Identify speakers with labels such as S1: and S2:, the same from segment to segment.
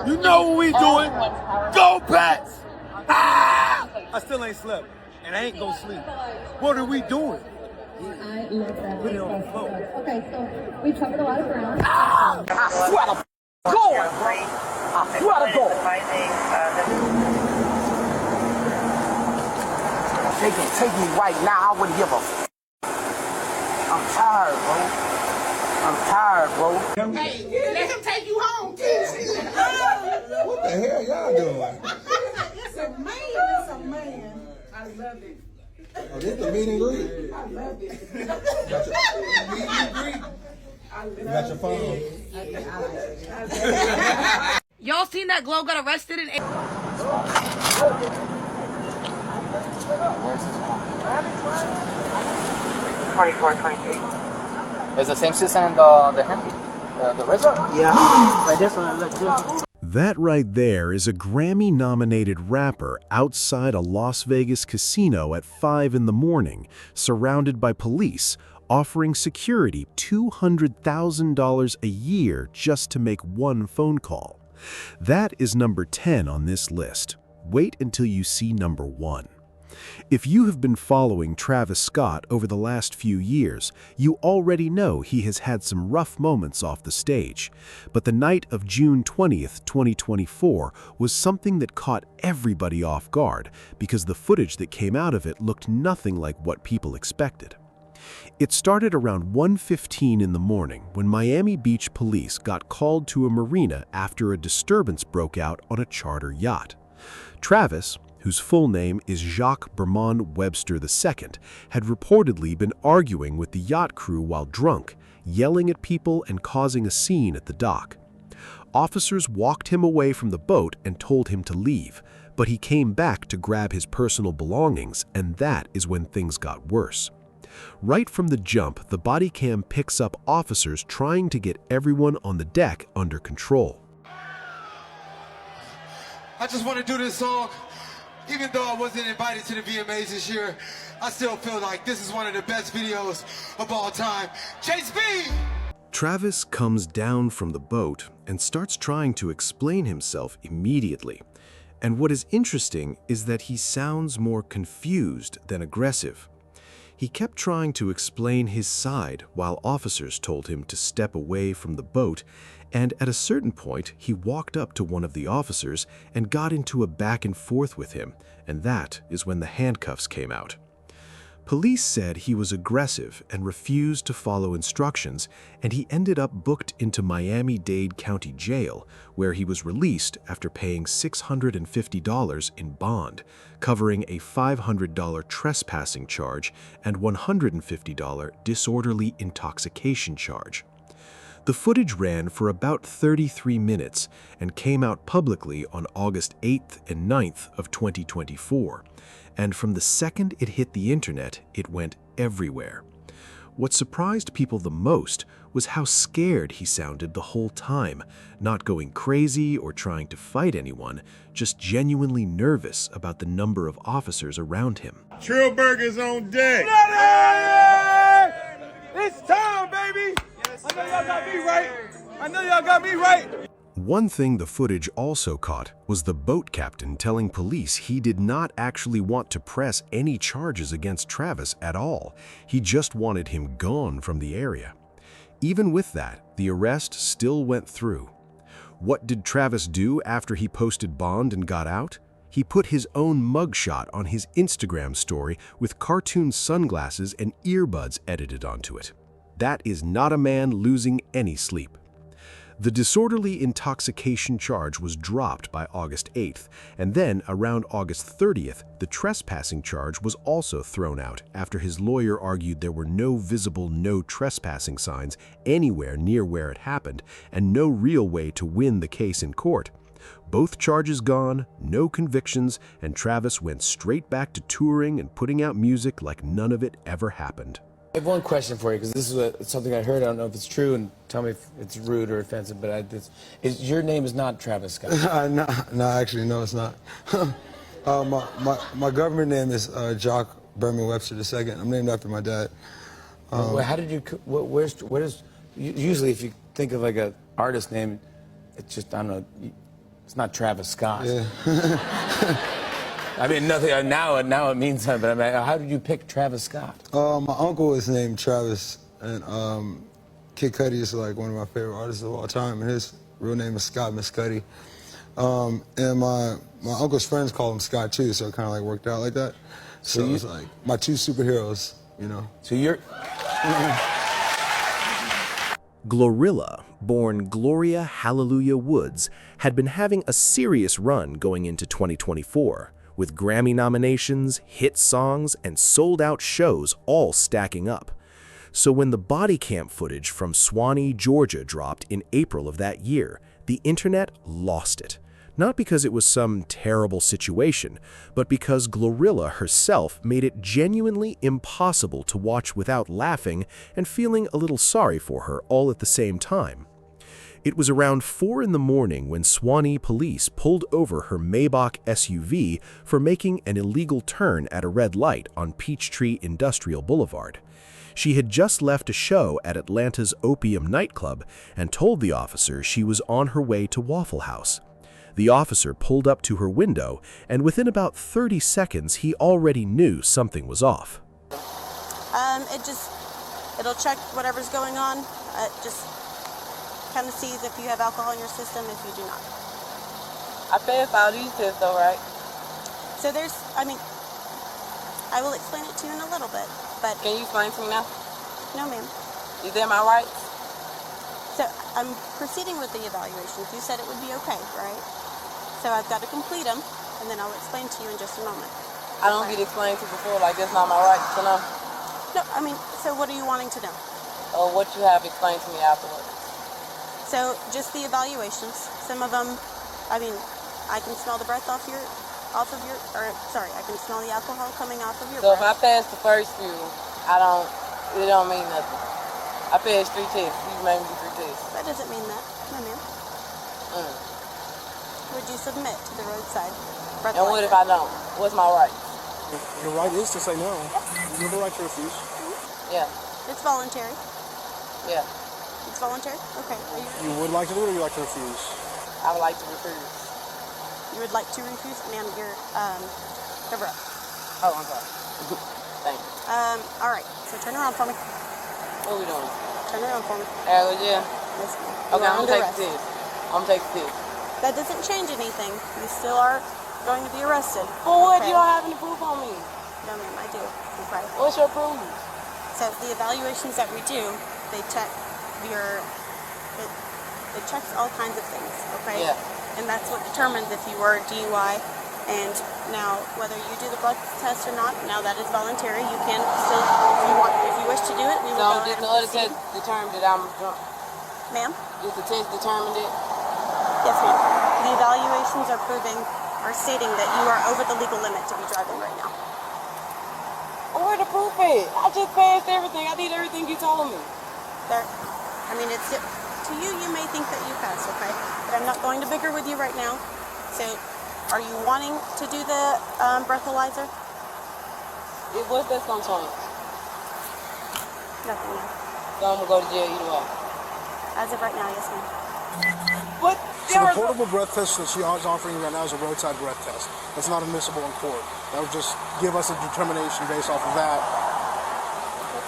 S1: You know what we doing? Go Pats! Ah! I still ain't slept, and I ain't gonna sleep. What are we doing?
S2: I love that.
S1: Put it on the floor.
S2: Okay, so we've covered a lot of ground.
S1: Ah! I swear to God! I swear to God! They can take me right now. I wouldn't give a f. I'm tired, bro. I'm tired, bro.
S3: Hey, let him take you home, too.
S4: What the hell y'all doing?
S3: It's a man. It's a man. I love it.
S4: Oh, this the meet and greet?
S3: I love it.
S4: Got your meet and greet? You got your phone?
S5: Y'all seen that Glo got arrested in
S6: 24-23. Is the same system in the Henry? The resort?
S7: Yeah, but this one looks good.
S8: That right there is a Grammy-nominated rapper outside a Las Vegas casino at 5 in the morning, surrounded by police, offering security $200,000 a year just to make one phone call. That is number 10 on this list. Wait until you see number 1. If you have been following Travis Scott over the last few years, you already know he has had some rough moments off the stage. But the night of June 20th, 2024 was something that caught everybody off guard because the footage that came out of it looked nothing like what people expected. It started around 1:15 in the morning when Miami Beach police got called to a marina after a disturbance broke out on a charter yacht. Travis, whose full name is Jacques Bermond Webster II, had reportedly been arguing with the yacht crew while drunk, yelling at people and causing a scene at the dock. Officers walked him away from the boat and told him to leave, but he came back to grab his personal belongings, and that is when things got worse. Right from the jump, the body cam picks up officers trying to get everyone on the deck under control.
S9: I just want to do this song. Even though I wasn't invited to the VMAs this year, I still feel like this is one of the best videos of all time. Chase B!
S8: Travis comes down from the boat and starts trying to explain himself immediately. And what is interesting is that he sounds more confused than aggressive. He kept trying to explain his side while officers told him to step away from the boat, and at a certain point he walked up to one of the officers and got into a back and forth with him, and that is when the handcuffs came out. Police said he was aggressive and refused to follow instructions, and he ended up booked into Miami-Dade County Jail, where he was released after paying $650 in bond, covering a $500 trespassing charge and $150 disorderly intoxication charge. The footage ran for about 33 minutes and came out publicly on August 8th and 9th of 2024. And from the second it hit the internet, it went everywhere. What surprised people the most was how scared he sounded the whole time, not going crazy or trying to fight anyone, just genuinely nervous about the number of officers around him.
S1: Trillburger's on deck. It's time, baby. I know y'all got me right. I know y'all got me right.
S8: One thing the footage also caught was the boat captain telling police he did not actually want to press any charges against Travis at all. He just wanted him gone from the area. Even with that, the arrest still went through. What did Travis do after he posted bond and got out? He put his own mugshot on his Instagram story with cartoon sunglasses and earbuds edited onto it. That is not a man losing any sleep. The disorderly intoxication charge was dropped by August 8th, and then around August 30th, the trespassing charge was also thrown out after his lawyer argued there were no visible no trespassing signs anywhere near where it happened and no real way to win the case in court. Both charges gone, no convictions, and Travis went straight back to touring and putting out music like none of it ever happened.
S10: I have one question for you, because this is something I heard. I don't know if it's true, and tell me if it's rude or offensive, but your name is not Travis Scott.
S4: No, actually, no, it's not. My government name is Jacques Berman Webster II. I'm named after my dad.
S10: How did you, usually if you think of like an artist name, it's just, I don't know, It's not Travis Scott.
S4: Yeah.
S10: I mean, nothing. Now it means something. But I mean, how did you pick Travis Scott?
S4: My uncle is named Travis, and Kid Cudi is like one of my favorite artists of all time, and his real name is Scott Miscuddy. And my uncle's friends call him Scott too, so it kind of like worked out like that. So it's like my two superheroes, you know.
S10: So you're.
S8: GloRilla, born Gloria Hallelujah Woods, had been having a serious run going into 2024, with Grammy nominations, hit songs, and sold-out shows all stacking up. So when the body cam footage from Swanee, Georgia dropped in April of that year, the internet lost it. Not because it was some terrible situation, but because GloRilla herself made it genuinely impossible to watch without laughing and feeling a little sorry for her all at the same time. It was around 4 in the morning when Swanee police pulled over her Maybach SUV for making an illegal turn at a red light on Peachtree Industrial Boulevard. She had just left a show at Atlanta's Opium nightclub and told the officer she was on her way to Waffle House. The officer pulled up to her window, and within about 30 seconds, he already knew something was off.
S11: It'll check whatever's going on. Just kind of sees if you have alcohol in your system, if you do not.
S12: I passed all these tests though, right?
S11: So I will explain it to you in a little bit, but...
S12: Can you explain to me now?
S11: No, ma'am.
S12: Is that my rights?
S11: So I'm proceeding with the evaluations. You said it would be okay, right? So I've got to complete them, and then I'll explain to you in just a moment.
S12: I don't get explained to before, like that's not my right to know.
S11: No, so what are you wanting to know?
S12: Or what you have explained to me afterwards.
S11: So just the evaluations. Some of them, I can smell the breath I can smell the alcohol coming off of your
S12: breath. So if I pass the first few, it don't mean nothing. I passed 3 tests. You made me do 3 tests.
S11: That doesn't mean that. No, ma'am. Would you submit to the roadside breathalyzer?
S12: And what if I don't? What's my right?
S13: Your right is to say no. You have the right to refuse.
S12: Yeah.
S11: It's voluntary.
S12: Yeah.
S11: It's voluntary? Okay.
S13: You would like to do it, or you like to refuse?
S12: I would like to refuse.
S11: You would like to refuse? Ma'am, you're cover up.
S12: Oh, I'm sorry. Thank you.
S11: All right. So turn around for me.
S12: What are we doing?
S11: Turn around for me.
S12: Yeah.
S11: Yes, ma'am.
S12: Okay, I'm gonna take the test. I'm gonna take the test.
S11: That doesn't change anything. You still are going to be arrested.
S12: For what? Okay. You don't have any proof on me.
S11: No, ma'am, I do. Okay.
S12: What's your proof?
S11: So the evaluations that we do, they check it checks all kinds of things, okay?
S12: Yeah.
S11: And that's what determines if you were DUI. And now, whether you do the blood test or not, now that is voluntary. You can still, if you wish to do it, we will go ahead and
S12: other test determined that I'm drunk?
S11: Ma'am?
S12: Is the test determined it?
S11: Yes, ma'am. The evaluations are stating that you are over the legal limit to be driving right now.
S12: Where the proof is? I just passed everything. I did everything you told me.
S11: It's to you. You may think that you passed, okay? But I'm not going to bicker with you right now. So, are you wanting to do the breathalyzer?
S12: What's that gonna change?
S11: Nothing, ma'am.
S12: So I'm gonna go to jail either way.
S11: As of right now, yes, ma'am.
S12: What?
S13: So the portable breath test that she is offering you right now is a roadside breath test. That's not admissible in court. That would just give us a determination based off of that,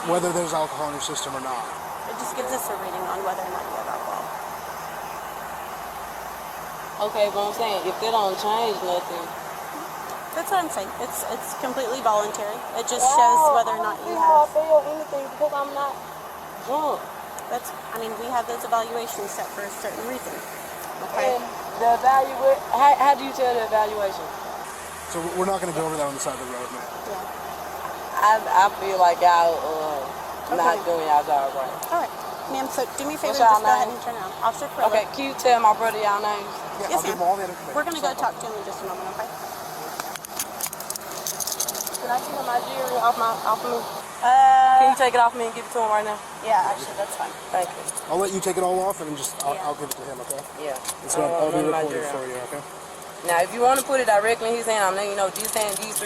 S13: whether there's alcohol in your system or not.
S11: It just gives us a reading on whether or not you have alcohol.
S12: Okay, but I'm saying, if they don't change nothing.
S11: That's what I'm saying. It's completely voluntary. It just shows whether or not you have.
S12: I fail anything because I'm not drunk.
S11: We have those evaluations set for a certain reason. Okay.
S12: And the how do you tell the evaluation?
S13: So we're not going to go over that on the side of the road, man.
S11: Yeah.
S12: I feel like y'all not doing y'all job right.
S11: All right. Ma'am, so do me a favor
S12: What's
S11: and
S12: y'all
S11: just go ahead
S12: name?
S11: and turn around. Officer Corilla.
S12: Okay, can you tell my brother y'all names?
S13: Yeah,
S11: Yes,
S13: I'll give
S11: ma'am.
S13: him all the information.
S11: We're going to go talk to him in just a moment, okay?
S12: Can I see my jewelry off me? Can you take it off me and give it to him right now?
S11: Yeah, actually, that's fine.
S12: Thank you.
S13: I'll let you take it all off and then I'll give it to him, okay?
S12: Yeah.
S13: I'll be recorded for you, okay?
S12: Now, if you want to put it directly in his hand, I'm letting you know, these 3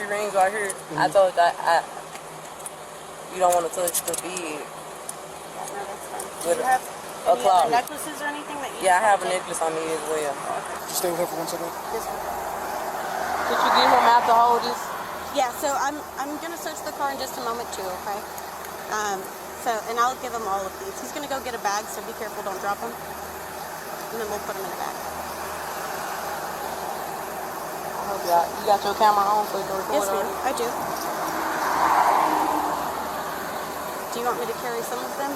S12: rings right here, I told you you don't want to touch the bid.
S11: Yeah, no, that's fine.
S12: With A clock.
S11: Necklaces or anything that you?
S12: Yeah, I have a necklace on me as well.
S13: Just stay with her for 1 second.
S11: Yes, ma'am.
S12: Could you get him out to hold this?
S11: Yeah, so I'm gonna search the car in just a moment too, okay? And I'll give him all of these. He's gonna go get a bag, so be careful, don't drop him. And then we'll put him in a bag.
S12: I hope you got your camera on so you can record.
S11: Yes, ma'am, I do. Do you want me to carry some of them?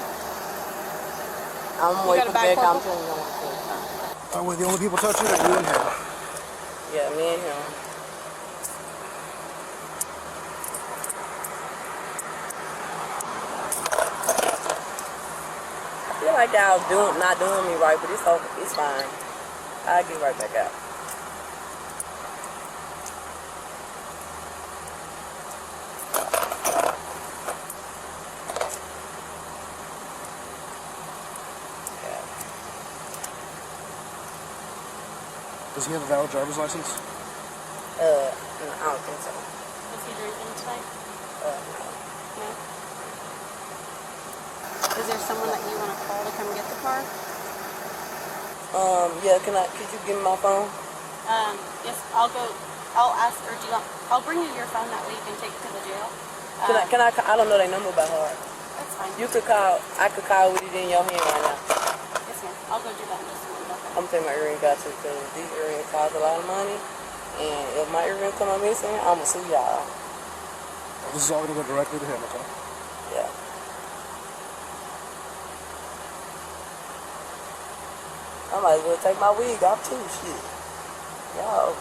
S12: I'm waiting for back. I'm telling you.
S13: Were the only people touching it, you and him?
S12: Yeah, me and him. I feel like y'all not doing me right, but it's fine. I'll get right back out.
S13: Does he have a valid driver's license?
S12: No, I don't think so.
S11: Is he drinking tonight?
S12: No.
S11: No? Is there someone that you want to call to come get the car?
S12: Yeah, could you give me my phone?
S11: Yes, I'll ask, or I'll bring you your phone, that way you can take it to the jail.
S12: I don't know their number by heart.
S11: That's fine.
S12: I could call with it in your hand right now.
S11: Yes, ma'am. I'll go do that in just a minute. Okay.
S12: I'm taking my earring out too, because these earrings cost a lot of money. And if my earring come out missing, I'm going to sue y'all.
S13: This is all going to go directly to him, okay?
S12: Yeah. I might as well take my wig off too, shit. Yo.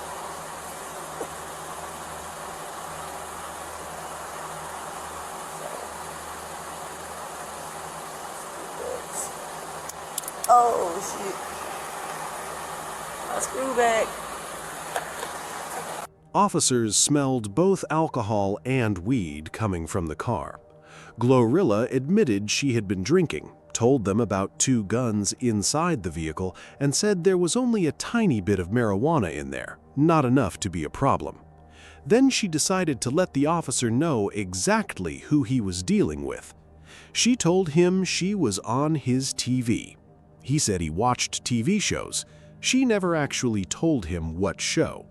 S12: Oh, shit. My screw back.
S8: Officers smelled both alcohol and weed coming from the car. GloRilla admitted she had been drinking, told them about 2 guns inside the vehicle, and said there was only a tiny bit of marijuana in there, not enough to be a problem. Then she decided to let the officer know exactly who he was dealing with. She told him she was on his TV. He said he watched TV shows. She never actually told him what show.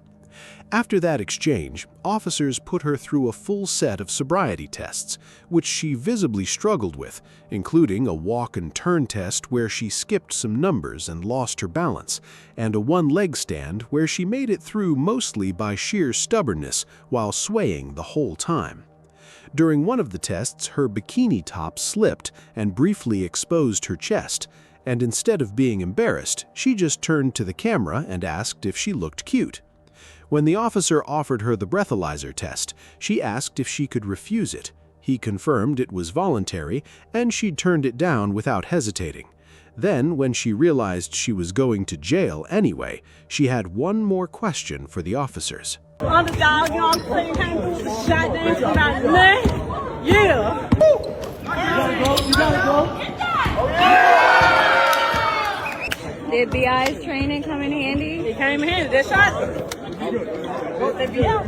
S8: After that exchange, officers put her through a full set of sobriety tests, which she visibly struggled with, including a walk and turn test where she skipped some numbers and lost her balance, and a one-leg stand where she made it through mostly by sheer stubbornness while swaying the whole time. During one of the tests, her bikini top slipped and briefly exposed her chest, and instead of being embarrassed, she just turned to the camera and asked if she looked cute. When the officer offered her the breathalyzer test, she asked if she could refuse it. He confirmed it was voluntary, and she turned it down without hesitating. Then, when she realized she was going to jail anyway, she had one more question for the officers.
S3: Underdog, you know what I'm saying? Can't do the shot dance without nothing. Yeah. You gotta go.
S2: Did BI's training come in handy?
S3: It came in handy. That shot. Won't they be out?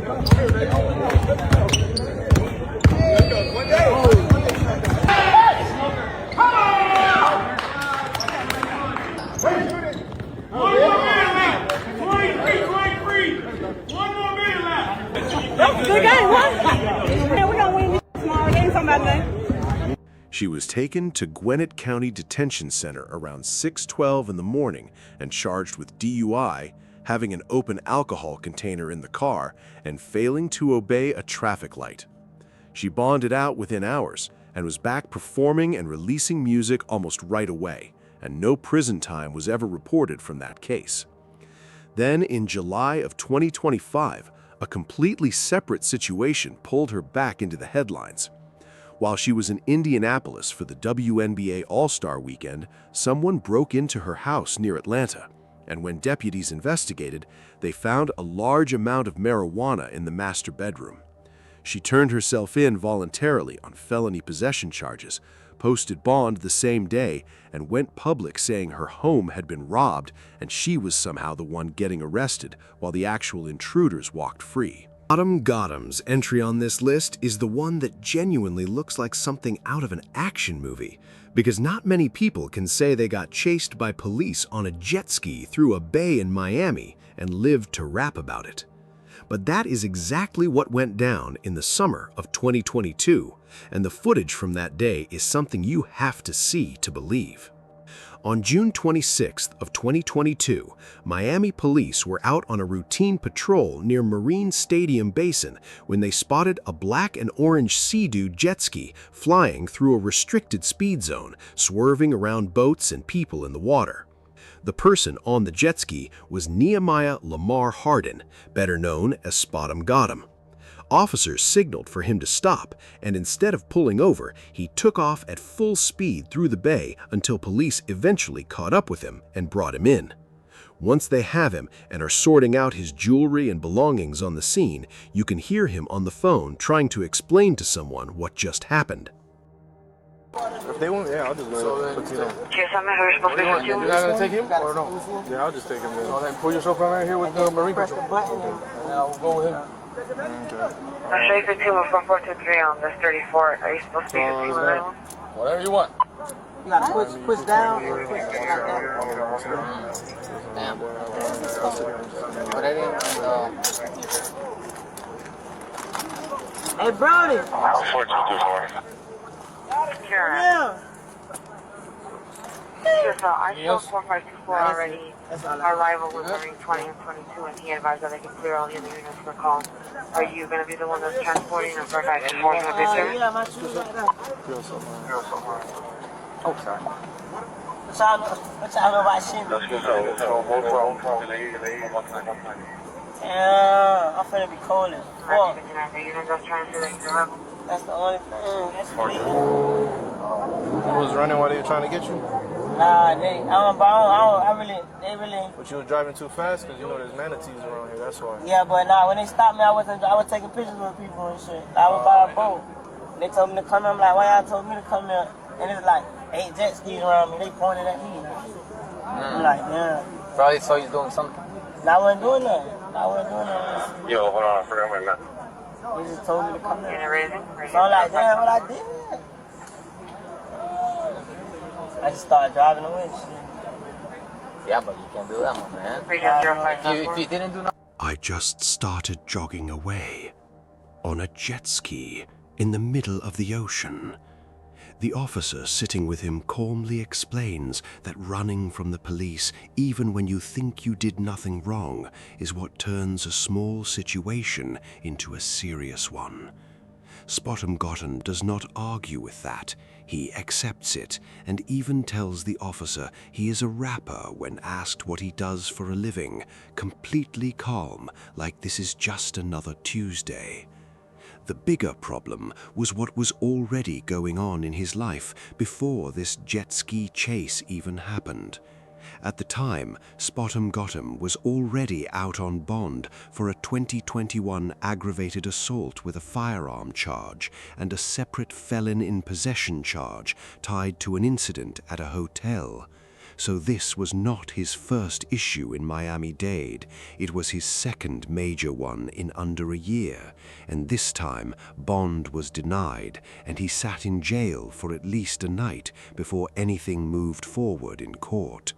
S3: Good game, what? Man, we gonna win this tomorrow. They ain't talking about nothing.
S8: She was taken to Gwinnett County Detention Center around 6:12 in the morning and charged with DUI, having an open alcohol container in the car, and failing to obey a traffic light. She bonded out within hours and was back performing and releasing music almost right away, and no prison time was ever reported from that case. Then, in July of 2025, a completely separate situation pulled her back into the headlines. While she was in Indianapolis for the WNBA All-Star Weekend, someone broke into her house near Atlanta, and when deputies investigated, they found a large amount of marijuana in the master bedroom. She turned herself in voluntarily on felony possession charges, posted bond the same day, and went public saying her home had been robbed and she was somehow the one getting arrested while the actual intruders walked free. SpotemGottem's entry on this list is the one that genuinely looks like something out of an action movie, because not many people can say they got chased by police on a jet ski through a bay in Miami and lived to rap about it. But that is exactly what went down in the summer of 2022, and the footage from that day is something you have to see to believe. On June 26th of 2022, Miami police were out on a routine patrol near Marine Stadium Basin when they spotted a black and orange Sea-Doo jet ski flying through a restricted speed zone, swerving around boats and people in the water. The person on the jet ski was Nehemiah Lamar Hardin, better known as SpotemGottem. Officers signaled for him to stop, and instead of pulling over, he took off at full speed through the bay until police eventually caught up with him and brought him in. Once they have him and are sorting out his jewelry and belongings on the scene, you can hear him on the phone trying to explain to someone what just happened.
S13: If they want, yeah, I'll just let it.
S12: You not gonna take him or no?
S13: Yeah, I'll just take him.
S10: So then pull yourself right here with the Marine Patrol. Now we'll go with him.
S12: I'll show you the team of 4423 on this 34. Are you supposed to be the team of that one?
S10: Whatever you want.
S7: You gotta push down or push like that.
S6: Damn. Put it in.
S7: Hey, Brody.
S12: 4224. Sure.
S7: Yeah.
S12: Yes, I saw 4524 already. Our rival was Marine 20 and 22, and he advised that they can clear all the other units for calls. Are you going to be the one that's transporting or for guys enforcing a picture?
S7: Yeah, my shoes right there.
S6: Oh, sorry.
S7: What y'all know about shit? Yeah, I'm finna be cold as fuck. That's the only thing. That's me.
S13: Who was running while they were trying to get you?
S7: Nah, they really.
S13: But you were driving too fast because you know there's manatees around here. That's why.
S7: Yeah, but nah, when they stopped me, I was taking pictures with people and shit. I was by a boat. They told me to come here. I'm like, why y'all told me to come here? And it's like 8 jet skis around me. They pointed at me. I'm like, yeah.
S6: Probably saw you doing something.
S7: I wasn't doing that.
S14: Yo, hold on, I forgot my map.
S7: They just told me to come here. So I'm like, damn, what I did? I just started driving away and shit.
S6: Yeah, but you can't do that one, man. If you didn't do nothing.
S8: I just started jogging away on a jet ski in the middle of the ocean. The officer sitting with him calmly explains that running from the police, even when you think you did nothing wrong, is what turns a small situation into a serious one. SpotemGottem does not argue with that. He accepts it and even tells the officer he is a rapper when asked what he does for a living, completely calm, like this is just another Tuesday. The bigger problem was what was already going on in his life before this jet ski chase even happened. At the time, SpotemGottem was already out on bond for a 2021 aggravated assault with a firearm charge and a separate felon in possession charge tied to an incident at a hotel. So this was not his first issue in Miami-Dade. It was his second major one in under a year, and this time bond was denied, and he sat in jail for at least a night before anything moved forward in court.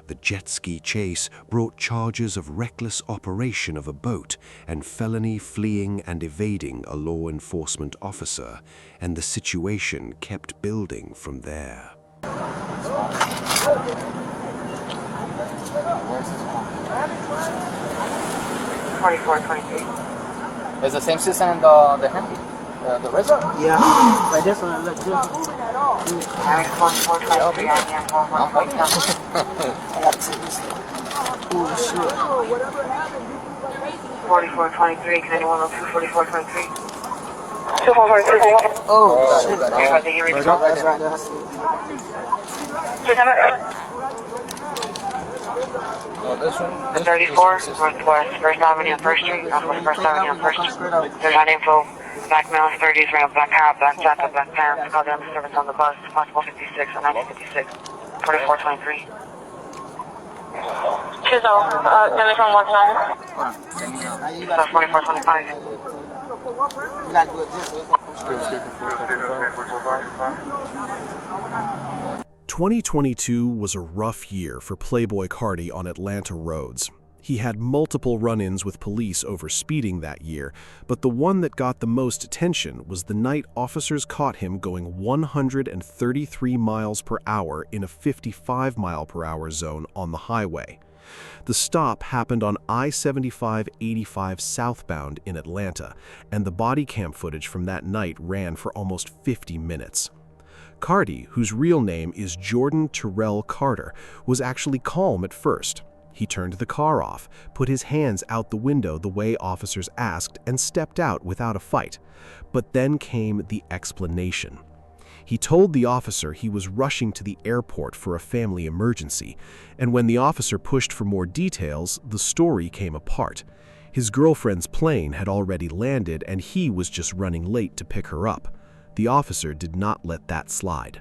S8: The jet ski chase brought charges of reckless operation of a boat and felony fleeing and evading a law enforcement officer, and the situation kept building from there.
S6: 2423. Is the same system in the Henry? The RZA?
S7: Yeah, but this one looks different.
S12: Harry 4423, I am
S7: I got to take this. Oh, shit.
S12: 4423, can anyone look through 4423? 2423.
S7: Oh, shit.
S12: That's right
S7: there, I see it.
S10: This one?
S12: The 34, Northwest 1st Avenue and 1st Street, Northwest 1st Avenue and 1st Street. There's not info. Black males, 30s, ran black hat, black jacket, black pants, call down the service on the bus, possible 56 and 1956, 4423. Send me from 1-9. That's 2425.
S7: You gotta do it this way.
S8: 2022 was a rough year for Playboi Carti on Atlanta roads. He had multiple run-ins with police over speeding that year, but the one that got the most attention was the night officers caught him going 133 miles per hour in a 55 mile per hour zone on the highway. The stop happened on I-75-85 southbound in Atlanta, and the body cam footage from that night ran for almost 50 minutes. Carti, whose real name is Jordan Terrell Carter, was actually calm at first. He turned the car off, put his hands out the window the way officers asked, and stepped out without a fight. But then came the explanation. He told the officer he was rushing to the airport for a family emergency, and when the officer pushed for more details, the story came apart. His girlfriend's plane had already landed, and he was just running late to pick her up. The officer did not let that slide.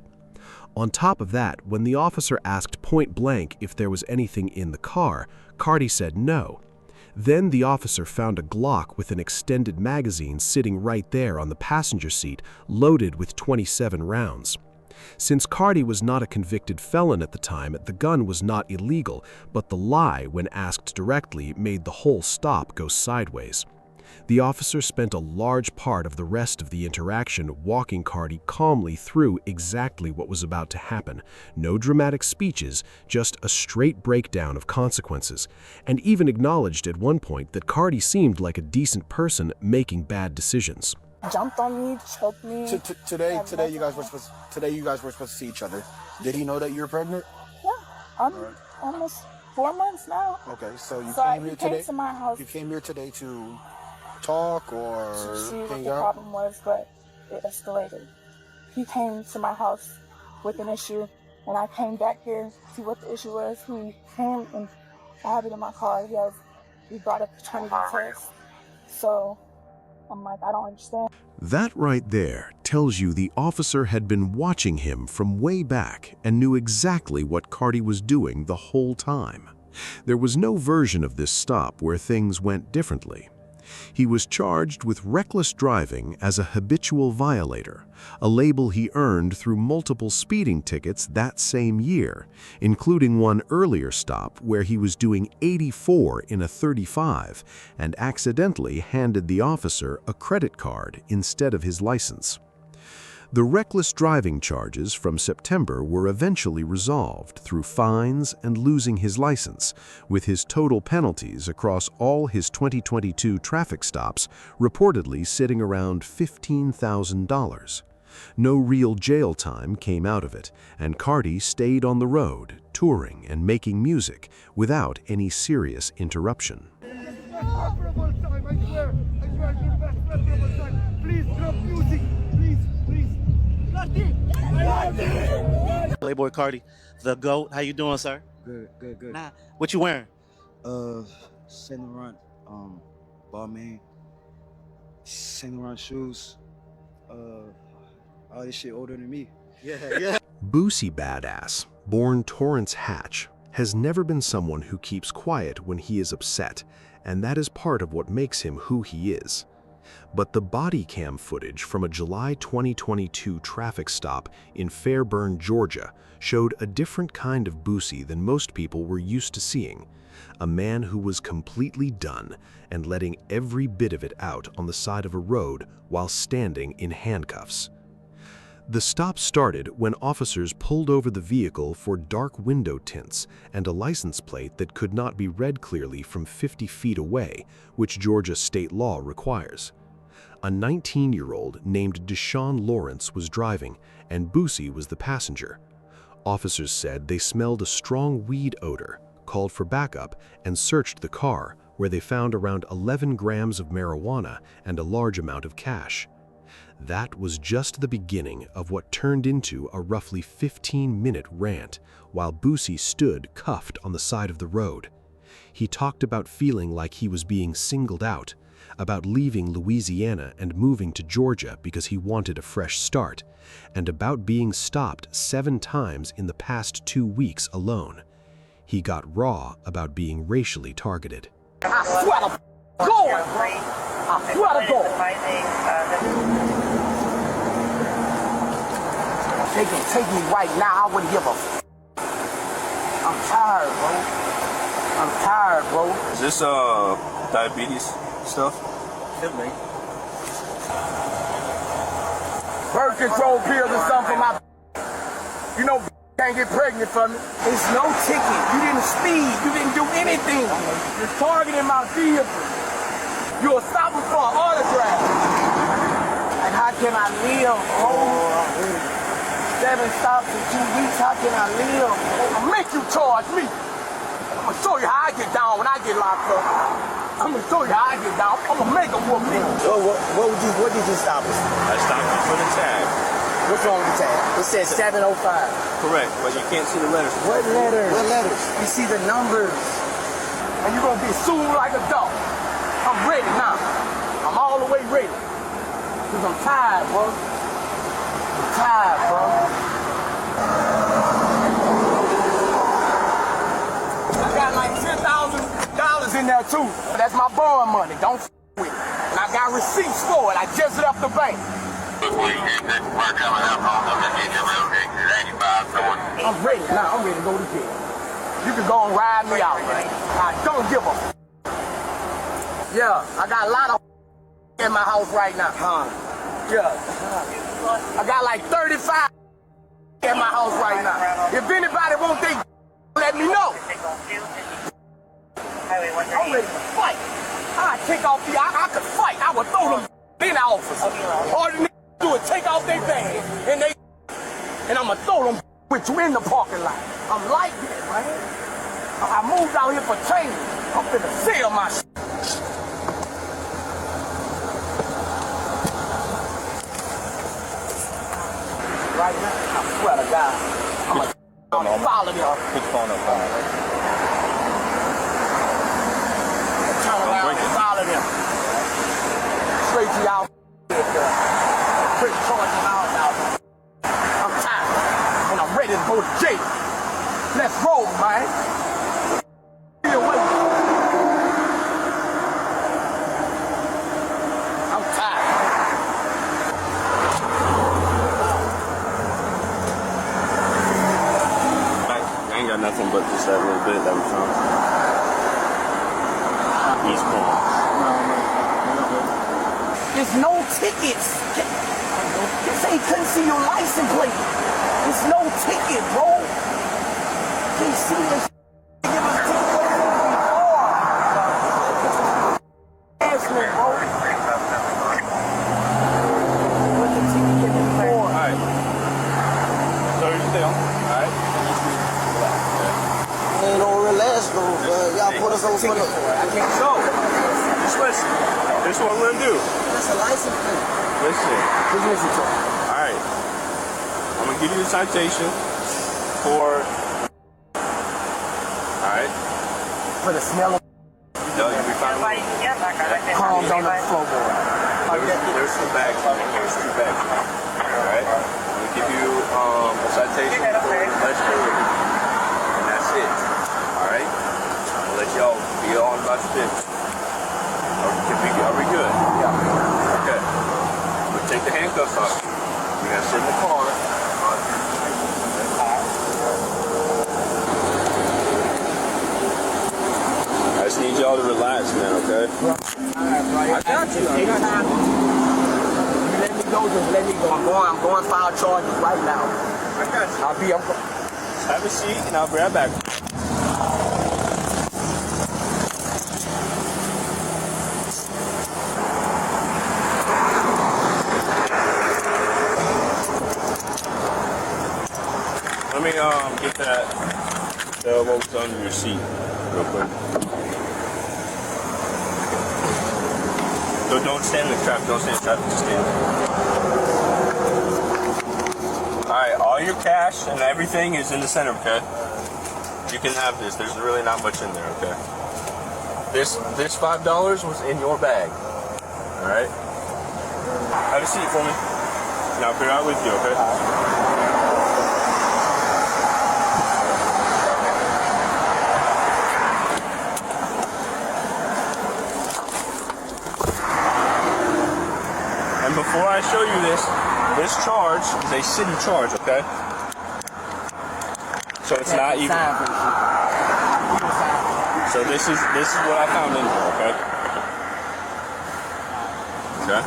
S8: On top of that, when the officer asked point blank if there was anything in the car, Carti said no. Then the officer found a Glock with an extended magazine sitting right there on the passenger seat, loaded with 27 rounds. Since Carti was not a convicted felon at the time, the gun was not illegal, but the lie, when asked directly, made the whole stop go sideways. The officer spent a large part of the rest of the interaction walking Carti calmly through exactly what was about to happen. No dramatic speeches, just a straight breakdown of consequences, and even acknowledged at one point that Carti seemed like a decent person making bad decisions.
S15: Jumped on me, choked me.
S13: Today you guys were supposed to see each other. Did he know that you were pregnant?
S15: Yeah, I'm almost 4 months now.
S13: Okay, so you
S15: came to my house.
S13: You came here today to talk or
S15: to see what
S13: hang
S15: the
S13: out?
S15: problem was, but it escalated. He came to my house with an issue, and I came back here to see what the issue was. He came and I have it in my car. He brought a paternity test. So I'm like, I don't understand.
S8: That right there tells you the officer had been watching him from way back and knew exactly what Carti was doing the whole time. There was no version of this stop where things went differently. He was charged with reckless driving as a habitual violator, a label he earned through multiple speeding tickets that same year, including one earlier stop where he was doing 84 in a 35 and accidentally handed the officer a credit card instead of his license. The reckless driving charges from September were eventually resolved through fines and losing his license, with his total penalties across all his 2022 traffic stops reportedly sitting around $15,000. No real jail time came out of it, and Carti stayed on the road, touring and making music without any serious interruption.
S16: Playboi Carti, the GOAT. How you doing, sir?
S17: Good.
S16: Nah, what you wearing?
S17: Saint Laurent, Balmain, Saint Laurent shoes. All this shit older than me.
S16: Yeah.
S8: Boosie Badazz, born Torrance Hatch, has never been someone who keeps quiet when he is upset, and that is part of what makes him who he is. But the body cam footage from a July 2022 traffic stop in Fairburn, Georgia, showed a different kind of Boosie than most people were used to seeing. A man who was completely done and letting every bit of it out on the side of a road while standing in handcuffs. The stop started when officers pulled over the vehicle for dark window tints and a license plate that could not be read clearly from 50 feet away, which Georgia state law requires. A 19-year-old named Deshaun Lawrence was driving, and Boosie was the passenger. Officers said they smelled a strong weed odor, called for backup, and searched the car, where they found around 11 grams of marijuana and a large amount of cash. That was just the beginning of what turned into a roughly 15-minute rant, while Boosie stood cuffed on the side of the road. He talked about feeling like he was being singled out, about leaving Louisiana and moving to Georgia because he wanted a fresh start, and about being stopped 7 times in the past 2 weeks alone. he got raw about being racially targeted.
S18: I swear to God! I swear to God! They can take me right now, I wouldn't give a f. I'm tired, bro. I'm tired, bro.
S14: Is this diabetes stuff?
S18: Could be. Birth control pills or something for my. You know, can't get pregnant from me. It's no ticket. You didn't speed. You didn't do anything. You're targeting my vehicle. You're stopping for an autograph. And how can I live, bro? 7 stops in 2 weeks. How can I live? I'll make you charge me. I'm gonna show you how I get down when I get locked up. I'm gonna show you how I get down. I'm gonna make them whoop me. What did you stop us for?
S14: I stopped you for the tag.
S18: What's wrong with the tag? It says 705.
S14: Correct, but you can't see the letters.
S18: What letters? What letters? You see the numbers. And you're gonna be sued like a dog. I'm ready now. I'm all the way ready. Cause I'm tired, bro. I'm tired, bro. I got like $10,000 in there too. That's my borrowing money. Don't f with it. And I got receipts for it. I just left the bank. I'm ready now. I'm ready to go to jail. You can go and ride me out, man. I don't give a f. Yeah, I got a lot of in my house right now. Yeah. I got like 35 in my house right now. If anybody wants they let me know. I'm ready to fight. I take off the, I could fight. I would throw them in the office. All the niggas do is take off their bag and I'm gonna throw them with you in the parking lot. I'm like that, man. I moved out here for training. I'm finna sell my shit. Right now, I swear to God, I'm gonna follow y'all.
S14: Put your phone up.
S18: Turn around and follow them. Straight to y'all. Quick charging out now. I'm tired, and I'm ready to go to jail. Let's roll, man. Be away. I'm tired.
S14: I ain't got nothing but just that little bit that was on. East Palm.
S18: There's no tickets. You say you couldn't see your license plate. There's no ticket, bro. Can't see this. Give us tickets before. Ask me, bro. What the ticket get before?
S14: Alright. So you still? Alright.
S7: Ain't no relax though, but y'all put us on for the.
S18: I can't show.
S14: Just listen. This is what we're gonna do.
S7: That's a license plate.
S14: Listen.
S18: Just listen to me.
S14: Alright. I'm gonna give you the citation for. Alright.
S18: For the smell of.
S14: No, you'll be fine.
S18: Palms on the floorboard.
S14: There's some bags. There's 2 bags. Alright. I'm gonna give you a citation for legislative. And that's it. Alright. I'm gonna let y'all be on about your business. Are we good? Yeah. Okay. We'll take the handcuffs off. We're gonna sit in the car. I just need y'all to relax, man, okay?
S18: I got you. Take time. You let me go, just let me go. I'm going to file charges right now.
S14: I got you.
S18: I'll be up.
S14: Have a seat and I'll be right back. Let me get that what was under your seat real quick. So don't stand in the traffic, don't stand in the traffic, just stand. Alright, all your cash and everything is in the center, okay? You can have this. There's really not much in there, okay? This $5 was in your bag. Alright? Have a seat for me. And I'll be right with you, okay? And before I show you this charge is a city charge, okay? So it's not even. So this is what I found in here, okay? Okay.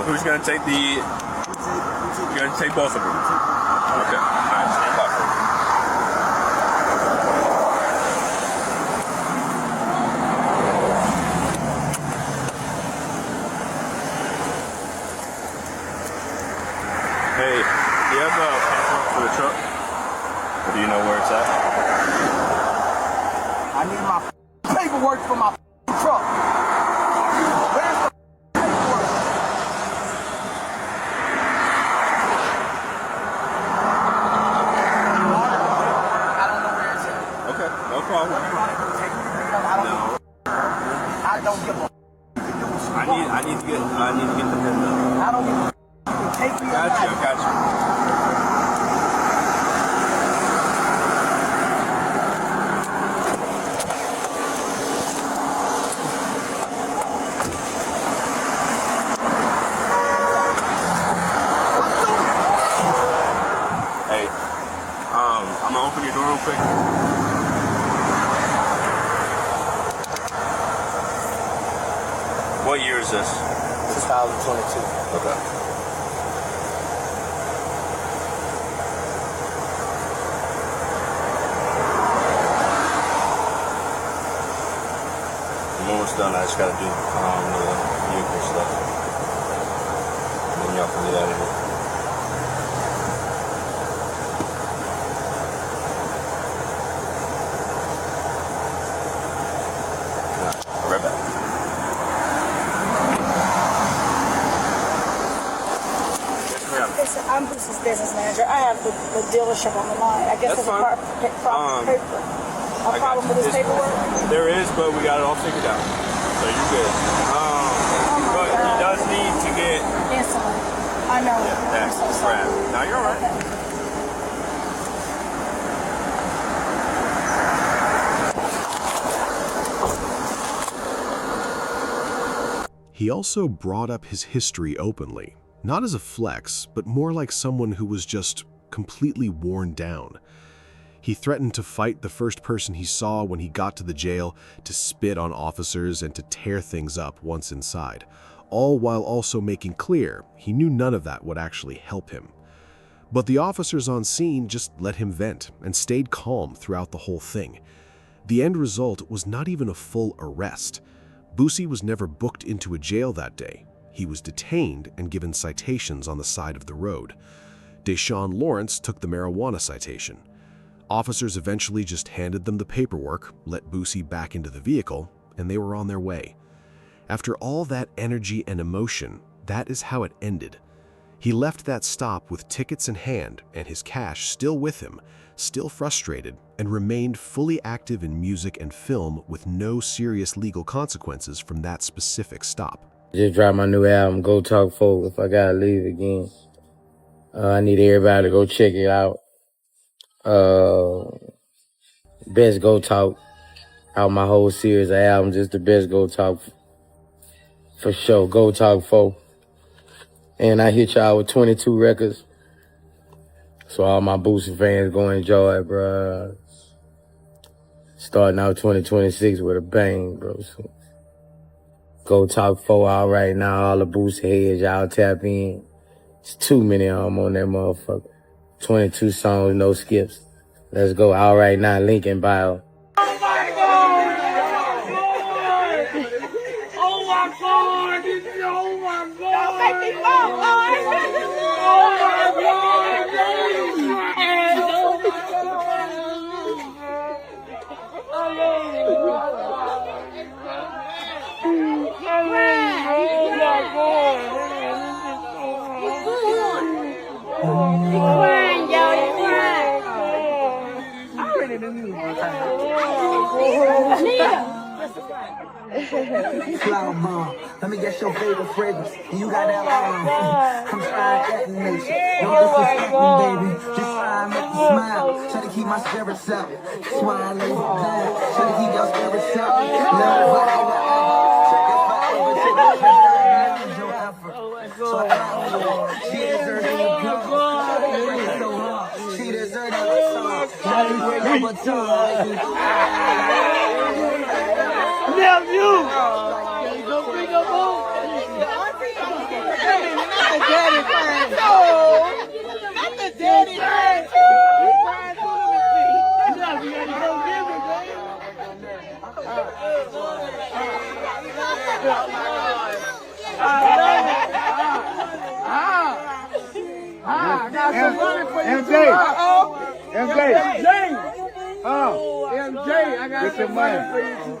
S14: Who's gonna take the? You're gonna take both of them. Okay. All right. Stand by for me. Hey, do you have paperwork for the truck? Or do you know where it's at?
S18: I need my paperwork for my truck. Where's the paperwork? I don't know where it's at.
S14: Okay, no problem. No.
S18: I don't give a
S14: I need to get the pin though.
S18: I don't give a take me
S14: Got you. Hey, I'm gonna open your door real quick. What year is this?
S10: 2022.
S14: Okay. I'm almost done. I just gotta do the vehicle stuff. And then y'all can get out of here. Right back.
S15: Listen, I'm Boosie's business manager. I have the dealership on the line. I guess
S14: That's
S15: there's a problem with this paperwork.
S14: There is, but we got it all figured out. So you're good. But he does need to get.
S15: Yes, I know.
S14: Yeah, that's crap. No, you're all right.
S8: He also brought up his history openly, not as a flex, but more like someone who was just completely worn down. He threatened to fight the first person he saw when he got to the jail, to spit on officers and to tear things up once inside, all while also making clear he knew none of that would actually help him. But the officers on scene just let him vent and stayed calm throughout the whole thing. The end result was not even a full arrest. Boosie was never booked into a jail that day. He was detained and given citations on the side of the road. Deshaun Lawrence took the marijuana citation. Officers eventually just handed them the paperwork, let Boosie back into the vehicle, and they were on their way. After all that energy and emotion, that is how it ended. He left that stop with tickets in hand and his cash still with him, still frustrated, and remained fully active in music and film with no serious legal consequences from that specific stop.
S10: Just dropped my new album, Go Talk Folk, if I gotta leave again. I need everybody to go check it out. Best Go Talk out my whole series of albums. It's the best Go Talk for sure. Go Talk Folk. And I hit y'all with 22 records. So all my Boosie fans go enjoy it, bro. Starting out 2026 with a bang, bro. So Go Talk 4 out right now. All the Boosie heads, y'all tap in. It's too many of them on that motherfucker. 22 songs, no skips. Let's go. All right now, link in bio.
S18: Oh my God! Oh my God! Oh my God! Don't make me fall, Lord! Oh my
S19: Flower bomb. Let me guess your favorite fragrance. You got that long. I'm trying to estimate you. Don't disrespect me, baby. Just try and make me smile. Try to keep my spirits up. That's why I lay it down. Try to keep your spirits up. Never, forever, ever. It's forever. Take your effort. more time.
S18: Nephew!
S19: Don't bring up home.
S18: Not the daddy thing. No! Not the daddy thing. Yeah, we gotta go give it, I got some money for you. MJ, I got some money for you too.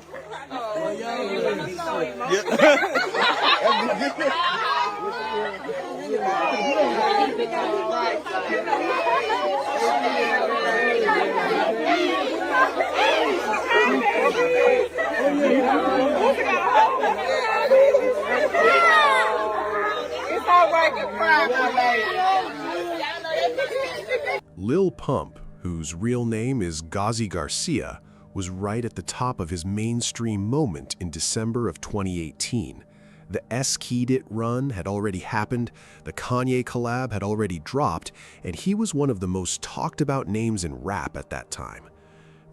S8: Lil Pump, whose real name is Ghazi Garcia, was right at the top of his mainstream moment in December of 2018. The S-Keyed It run had already happened, the Kanye collab had already dropped, and he was one of the most talked about names in rap at that time.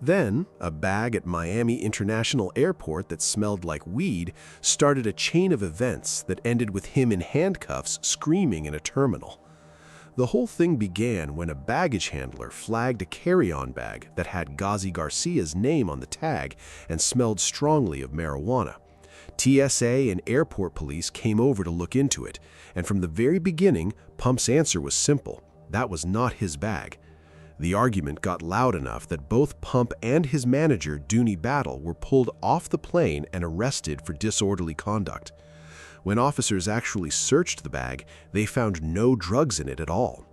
S8: Then, a bag at Miami International Airport that smelled like weed started a chain of events that ended with him in handcuffs screaming in a terminal. The whole thing began when a baggage handler flagged a carry-on bag that had Ghazi Garcia's name on the tag and smelled strongly of marijuana. TSA and airport police came over to look into it, and from the very beginning, Pump's answer was simple. That was not his bag. The argument got loud enough that both Pump and his manager, Dooney Battle, were pulled off the plane and arrested for disorderly conduct. When officers actually searched the bag, they found no drugs in it at all.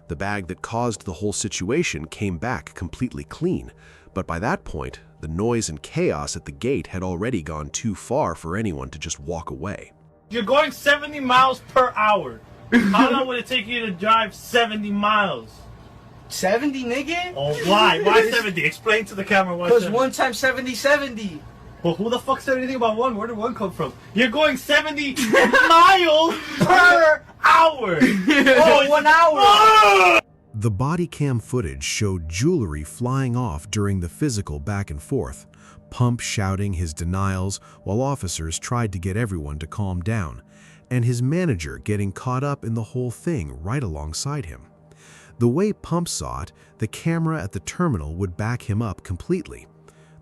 S8: The bag that caused the whole situation came back completely clean, but by that point, the noise and chaos at the gate had already gone too far for anyone to just walk away.
S20: You're going 70 miles per hour. How long would it take you to drive 70 miles?
S19: 70, nigga?
S20: Oh, why? Why 70? Explain to the camera why 70.
S19: Because 1 times 70, 70.
S20: Well, who the fuck said anything about 1? Where did 1 come from? You're going 70 miles per hour!
S19: Oh, 1 hour!
S8: The body cam footage showed jewelry flying off during the physical back and forth, Pump shouting his denials while officers tried to get everyone to calm down, and his manager getting caught up in the whole thing right alongside him. The way Pump saw it, the camera at the terminal would back him up completely.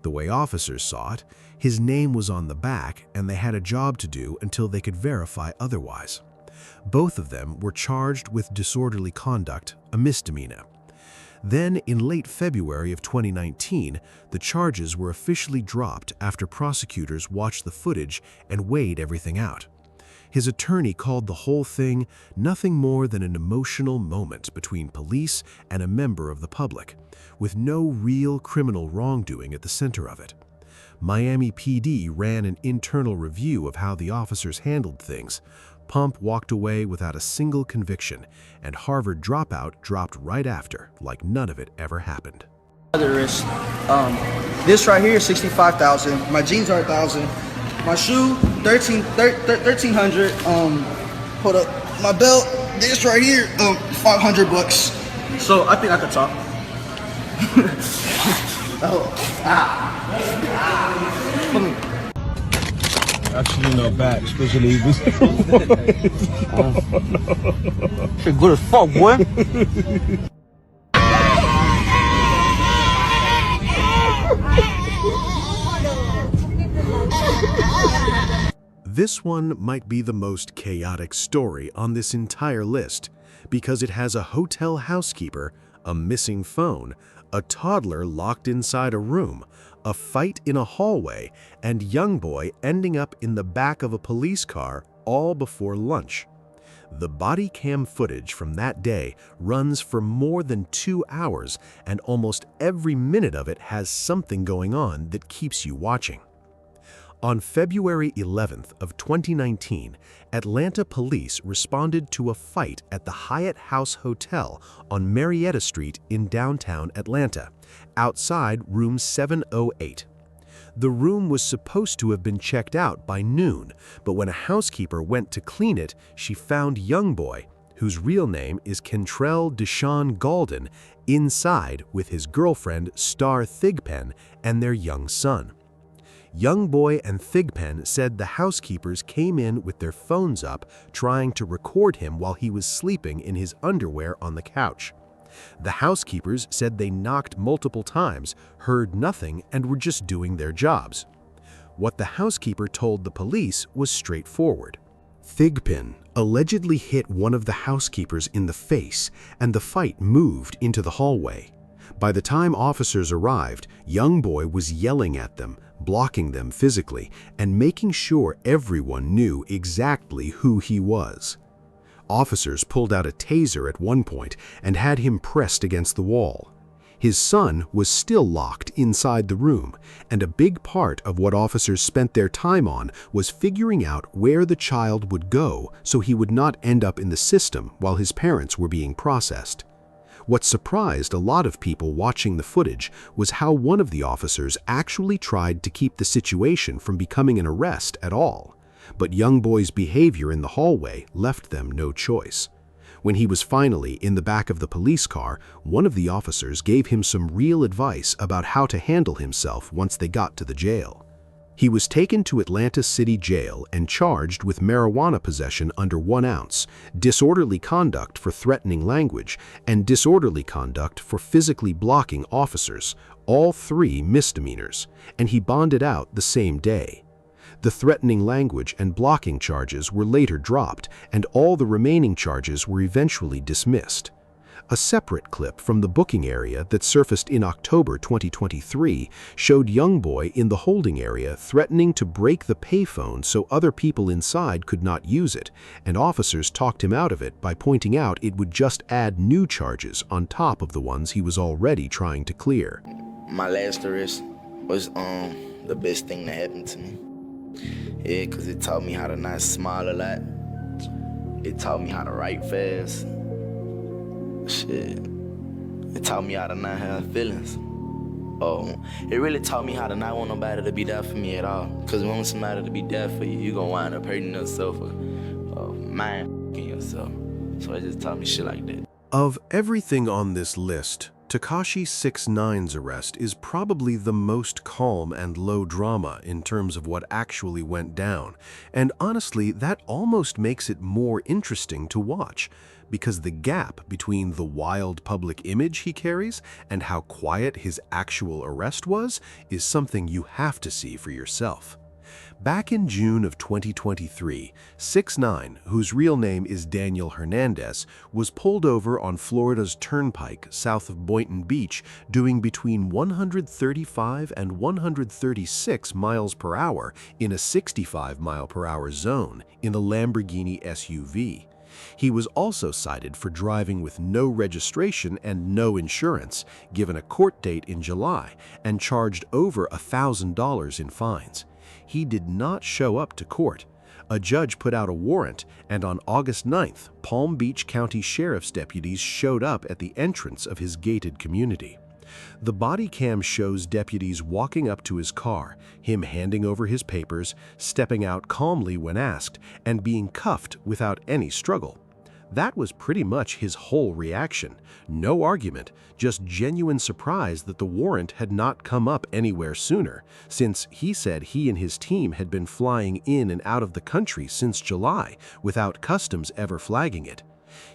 S8: The way officers saw it, his name was on the back and they had a job to do until they could verify otherwise. Both of them were charged with disorderly conduct, a misdemeanor. Then, in late February of 2019, the charges were officially dropped after prosecutors watched the footage and weighed everything out. His attorney called the whole thing nothing more than an emotional moment between police and a member of the public, with no real criminal wrongdoing at the center of it. Miami PD ran an internal review of how the officers handled things. Pump walked away without a single conviction, and Harvard dropout dropped right after, like none of it ever happened.
S21: This right here is $65,000. My jeans are $1,000. My shoe, $1,300. Hold up. My belt, this right here, $500. So I think I could talk. Come here.
S1: Actually not bad, especially if it's
S21: Shit good as fuck, boy.
S8: This one might be the most chaotic story on this entire list because it has a hotel housekeeper, a missing phone, a toddler locked inside a room, a fight in a hallway, and YoungBoy ending up in the back of a police car all before lunch. The body cam footage from that day runs for more than 2 hours, and almost every minute of it has something going on that keeps you watching. On February 11th of 2019, Atlanta police responded to a fight at the Hyatt House Hotel on Marietta Street in downtown Atlanta, outside room 708. The room was supposed to have been checked out by noon, but when a housekeeper went to clean it, she found YoungBoy, whose real name is Kentrell Deshawn Galden, inside with his girlfriend Star Thigpen and their young son. YoungBoy and Thigpen said the housekeepers came in with their phones up trying to record him while he was sleeping in his underwear on the couch. The housekeepers said they knocked multiple times, heard nothing, and were just doing their jobs. What the housekeeper told the police was straightforward. Thigpen allegedly hit one of the housekeepers in the face, and the fight moved into the hallway. By the time officers arrived, YoungBoy was yelling at them, blocking them physically, and making sure everyone knew exactly who he was. Officers pulled out a taser at one point and had him pressed against the wall. His son was still locked inside the room, and a big part of what officers spent their time on was figuring out where the child would go so he would not end up in the system while his parents were being processed. What surprised a lot of people watching the footage was how one of the officers actually tried to keep the situation from becoming an arrest at all. But YoungBoy's behavior in the hallway left them no choice. When he was finally in the back of the police car, one of the officers gave him some real advice about how to handle himself once they got to the jail. He was taken to Atlanta City Jail and charged with marijuana possession under 1 ounce, disorderly conduct for threatening language, and disorderly conduct for physically blocking officers, all 3 misdemeanors, and he bonded out the same day. The threatening language and blocking charges were later dropped, and all the remaining charges were eventually dismissed. A separate clip from the booking area that surfaced in October 2023 showed YoungBoy in the holding area threatening to break the payphone so other people inside could not use it, and officers talked him out of it by pointing out it would just add new charges on top of the ones he was already trying to clear.
S10: My last arrest was the best thing that happened to me. Yeah, because it taught me how to not smile a lot. It taught me how to write fast. Shit. It taught me how to not have feelings. It really taught me how to not want nobody to be there for me at all. Because when somebody to be there for you, you're going to wind up hurting yourself or mind yourself. So it just taught me shit like that.
S8: Of everything on this list, Tekashi 6ix9ine's arrest is probably the most calm and low drama in terms of what actually went down, and honestly, that almost makes it more interesting to watch, because the gap between the wild public image he carries and how quiet his actual arrest was is something you have to see for yourself. Back in June of 2023, 6ix9ine, whose real name is Daniel Hernandez, was pulled over on Florida's Turnpike south of Boynton Beach doing between 135 and 136 miles per hour in a 65 mile per hour zone in a Lamborghini SUV. He was also cited for driving with no registration and no insurance, given a court date in July, and charged over $1,000 in fines. He did not show up to court. A judge put out a warrant, and on August 9th, Palm Beach County Sheriff's deputies showed up at the entrance of his gated community. The body cam shows deputies walking up to his car, him handing over his papers, stepping out calmly when asked, and being cuffed without any struggle. That was pretty much his whole reaction. No argument, just genuine surprise that the warrant had not come up anywhere sooner, since he said he and his team had been flying in and out of the country since July without customs ever flagging it.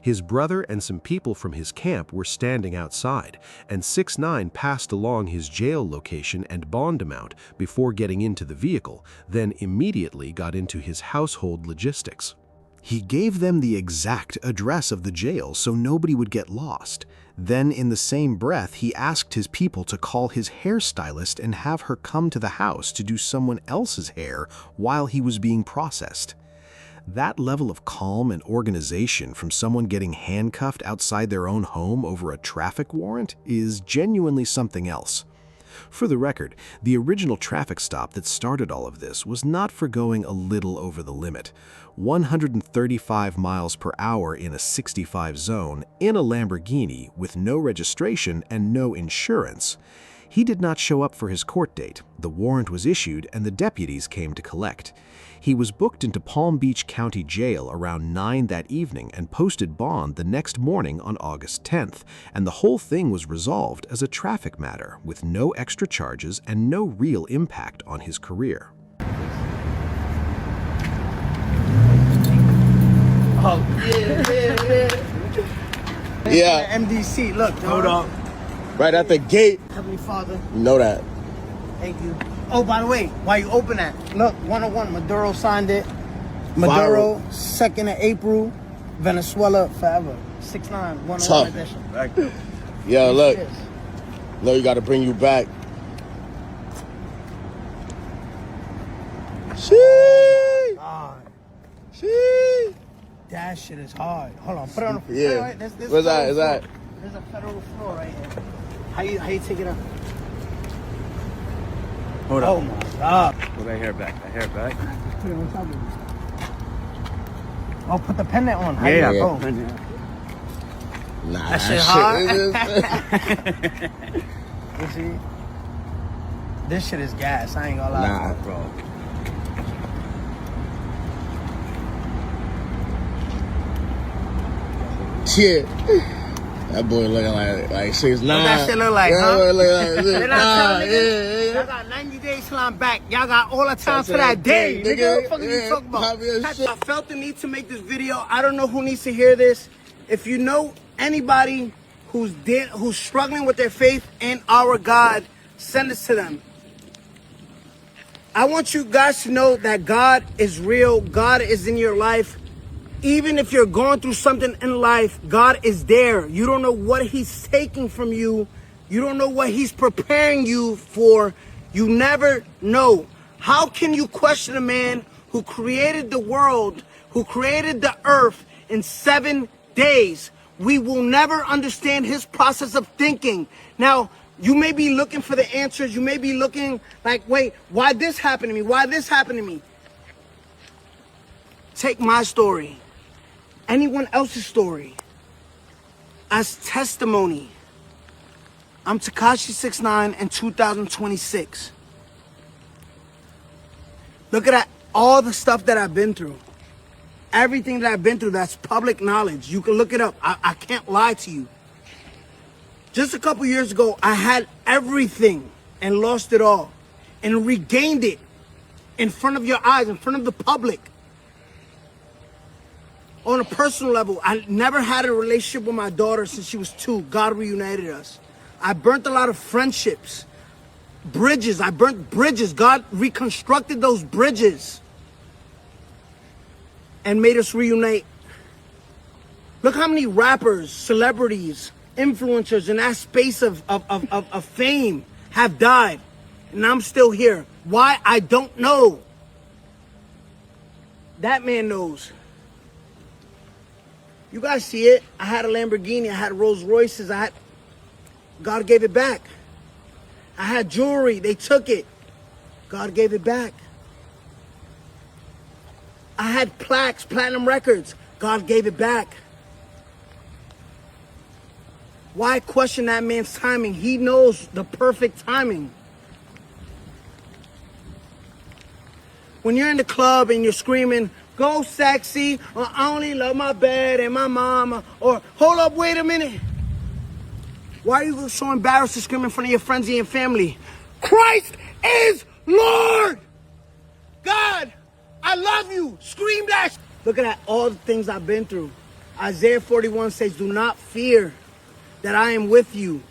S8: His brother and some people from his camp were standing outside, and 6ix9ine passed along his jail location and bond amount before getting into the vehicle, then immediately got into his household logistics. He gave them the exact address of the jail so nobody would get lost. Then, in the same breath, he asked his people to call his hairstylist and have her come to the house to do someone else's hair while he was being processed. That level of calm and organization from someone getting handcuffed outside their own home over a traffic warrant is genuinely something else. For the record, the original traffic stop that started all of this was not for going a little over the limit. 135 miles per hour in a 65 zone in a Lamborghini with no registration and no insurance. He did not show up for his court date. The warrant was issued and the deputies came to collect. He was booked into Palm Beach County Jail around 9 that evening and posted bond the next morning on August 10th, and the whole thing was resolved as a traffic matter with no extra charges and no real impact on his career.
S21: Oh,
S14: Yeah.
S21: MDC, look.
S14: Hold up. Right at the gate.
S21: Heavenly Father.
S14: You know that.
S21: Thank you. Oh, by the way, while you open that, look, 101, Maduro signed it. Maduro, 2nd of April, Venezuela forever. 6'9", 101 edition.
S14: Yo, look. No, you got to bring you back. Sheesh.
S21: God.
S14: Sheesh.
S21: That shit is hard. Hold on, put it on the floor.
S14: Yeah.
S21: Right?
S14: Where's that? Is that?
S21: There's a federal floor right here. How you take it up?
S20: Hold up.
S21: Oh my God.
S20: Pull that hair back. That hair back.
S21: Put it on top of it. Oh, put the pendant on. How
S20: Yeah,
S21: you
S20: bro.
S14: Nah,
S21: that shit hard. You see? This shit is gas. I ain't gonna lie.
S14: Nah,
S21: bro.
S14: Shit. That boy looking like 6'9".
S21: What that shit look like,
S14: that
S21: huh?
S14: boy look like
S21: Then I tell
S14: 6'9".
S21: niggas,
S14: Yeah.
S21: y'all got 90 days till I'm back. Y'all got all the time for that day, nigga. What the fuck are you talking about? I felt the need to make this video. I don't know who needs to hear this. If you know anybody who's struggling with their faith in our God, send this to them. I want you guys to know that God is real. God is in your life. Even if you're going through something in life, God is there. You don't know what he's taking from you. You don't know what he's preparing you for. You never know. How can you question a man who created the world, who created the earth in 7 days? We will never understand his process of thinking. Now, you may be looking for the answers. You may be looking like, wait, why this happened to me? Why this happened to me? Take my story, anyone else's story, as testimony. I'm Tekashi 6'9" in 2026. Look at that, all the stuff that I've been through. Everything that I've been through, that's public knowledge. You can look it up. I can't lie to you. Just a couple years ago, I had everything and lost it all and regained it in front of your eyes, in front of the public. On a personal level, I never had a relationship with my daughter since she was 2. God reunited us. I burnt a lot of friendships, bridges. I burnt bridges. God reconstructed those bridges and made us reunite. Look how many rappers, celebrities, influencers in that space of fame have died. And I'm still here. Why? I don't know. That man knows. You guys see it. I had a Lamborghini. I had Rolls Royces. God gave it back. I had jewelry. They took it. God gave it back. I had plaques, platinum records. God gave it back. Why question that man's timing? He knows the perfect timing. When you're in the club and you're screaming, "Go sexy," or "I only love my bed and my mama," or "Hold up, wait a minute." Why are you so embarrassed to scream in front of your friends and your family? Christ is Lord! God, I love you. Scream that. Look at that, all the things I've been through. Isaiah 41 says, "Do not fear, that I am with you.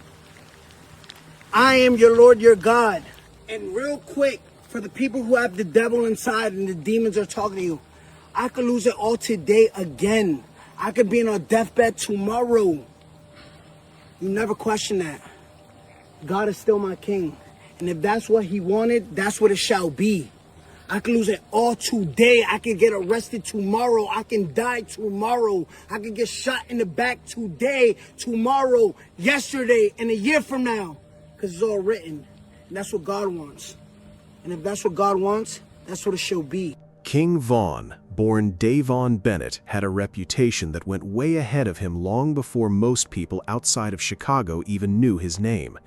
S21: I am your Lord, your God." And real quick, for the people who have the devil inside and the demons are talking to you, I could lose it all today again. I could be in a deathbed tomorrow. You never question that. God is still my king. And if that's what he wanted, that's what it shall be. I could lose it all today. I could get arrested tomorrow. I can die tomorrow. I could get shot in the back today, tomorrow, yesterday, and a year from now. Because it's all written. And that's what God wants. And if that's what God wants, that's what it shall be.
S8: King Von, born Davon Bennett, had a reputation that went way ahead of him long before most people outside of Chicago even knew his name.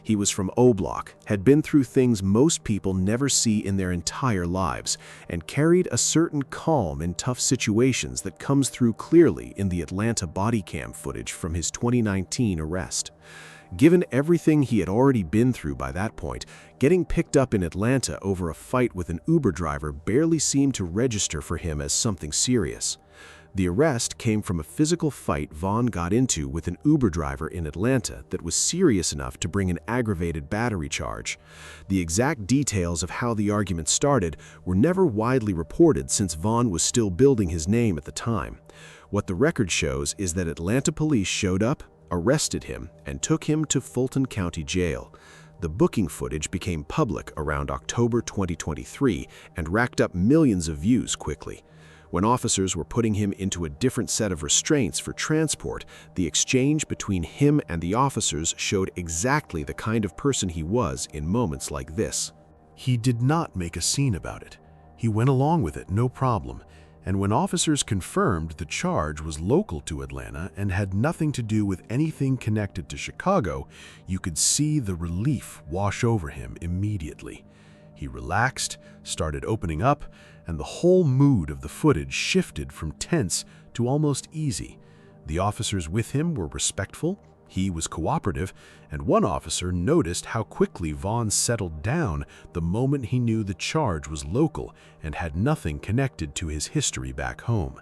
S8: He was from O-Block, had been through things most people never see in their entire lives, and carried a certain calm in tough situations that comes through clearly in the Atlanta body cam footage from his 2019 arrest. Given everything he had already been through by that point, getting picked up in Atlanta over a fight with an Uber driver barely seemed to register for him as something serious. The arrest came from a physical fight Vaughn got into with an Uber driver in Atlanta that was serious enough to bring an aggravated battery charge. The exact details of how the argument started were never widely reported since Vaughn was still building his name at the time. What the record shows is that Atlanta police showed up, arrested him, and took him to Fulton County Jail. The booking footage became public around October 2023 and racked up millions of views quickly. When officers were putting him into a different set of restraints for transport, the exchange between him and the officers showed exactly the kind of person he was in moments like this.
S5: He did not make a scene about it. He went along with it, no problem. And when officers confirmed the charge was local to Atlanta and had nothing to do with anything connected to Chicago, you could see the relief wash over him immediately. He relaxed, started opening up, and the whole mood of the footage shifted from tense to almost easy. The officers with him were respectful, he was cooperative, and one officer noticed how quickly Vaughn settled down the moment he knew the charge was local and had nothing connected to his history back home.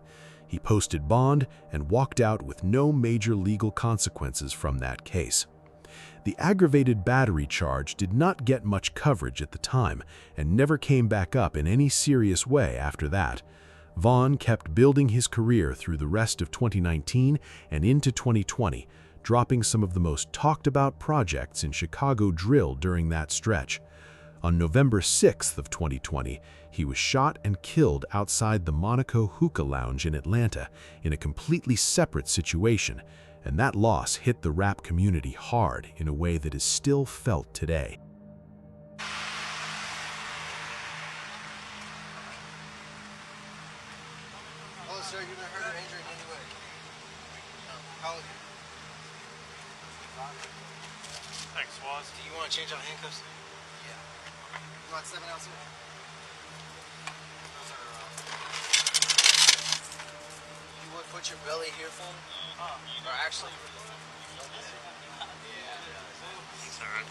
S5: He posted bond and walked out with no major legal consequences from that case. The aggravated battery charge did not get much coverage at the time and never came back up in any serious way after that. Vaughn kept building his career through the rest of 2019 and into 2020, dropping some of the most talked about projects in Chicago drill during that stretch. On November 6th of 2020, he was shot and killed outside the Monaco Hookah Lounge in Atlanta in a completely separate situation, and that loss hit the rap community hard in a way that is still felt today.
S21: Oh, sir, you've been hurt or injured in any way? No. How old are you?
S22: Thanks, Waz.
S21: Do you want to change out handcuffs? Yeah. You want 7 ounces? You would put your belly here for me? Or actually,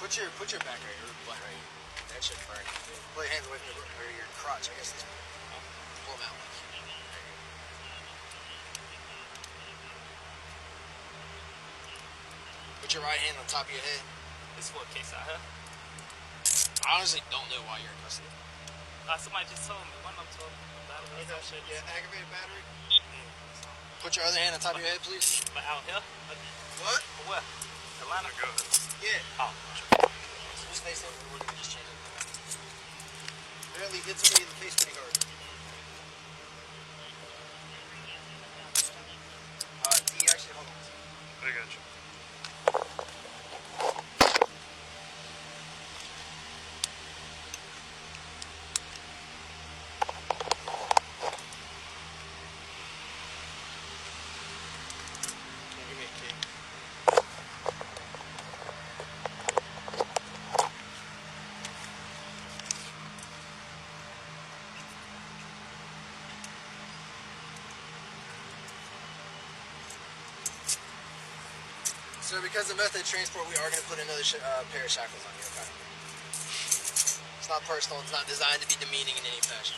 S21: put your back right here, butt right here. That should burn. Pull your hands away from your crotch. I guess this. Pull them out. Put your right hand on top of your head.
S22: This what case I have?
S21: I honestly don't know why you're in custody.
S22: Somebody just told me. One of them told me.
S21: Yeah, aggravated battery. Put your other hand on top of your head, please.
S22: But out here?
S21: What?
S22: Where? Atlanta?
S21: Yeah.
S22: Oh.
S21: So just face him, and we're gonna just change it. Apparently hit somebody in the face pretty hard. D, actually, hold on.
S22: I got you.
S21: So because of method of transport, we are going to put another pair of shackles on you, okay? It's not personal. It's not designed to be demeaning in any fashion.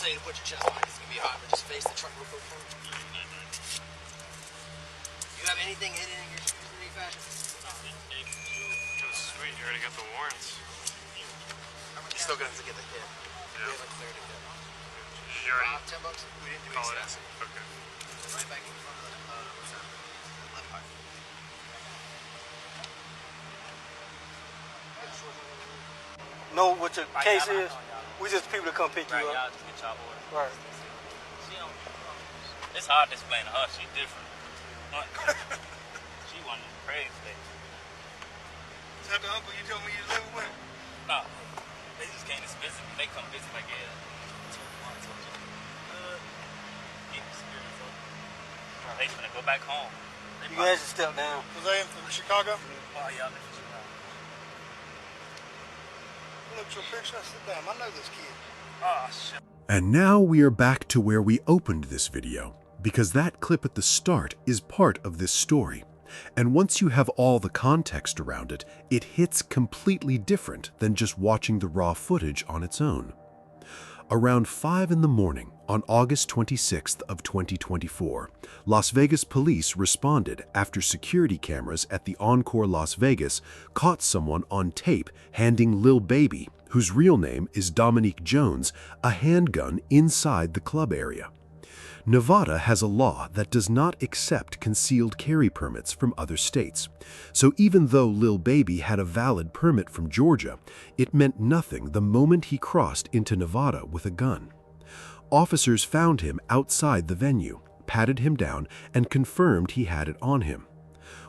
S21: To put your chest on it. It's going to be hot, but just face the truck real quick for me. You have anything hidden in your shoes in any fashion?
S22: Sweet, you already got the warrants.
S21: You're still going to have to get the kit. We haven't cleared it yet.
S22: You already...
S21: $10? We didn't do
S22: Call it
S21: excessive.
S22: Okay.
S21: Right back in front of the what's that? Left part.
S23: Know what your case is?
S1: We just people to come pick you up.
S6: Y'all just get y'all order.
S1: Right.
S6: It's hard to explain to her. She different. She one of them crazy things.
S1: Is that the uncle you told me you live with?
S6: No, they just came to visit. They come visit like yeah. They gonna go back home.
S1: You guys should step down. Was they from Chicago?
S6: Oh yeah, they're from Chicago.
S1: Look at your picture. Sit down. I know this kid.
S6: Oh shit.
S5: And now we are back to where we opened this video, because that clip at the start is part of this story. And once you have all the context around it, it hits completely different than just watching the raw footage on its own. Around 5 in the morning on August 26th of 2024, Las Vegas police responded after security cameras at the Encore Las Vegas caught someone on tape handing Lil Baby, whose real name is Dominique Jones, a handgun inside the club area. Nevada has a law that does not accept concealed carry permits from other states. So even though Lil Baby had a valid permit from Georgia, it meant nothing the moment he crossed into Nevada with a gun. Officers found him outside the venue, patted him down, and confirmed he had it on him.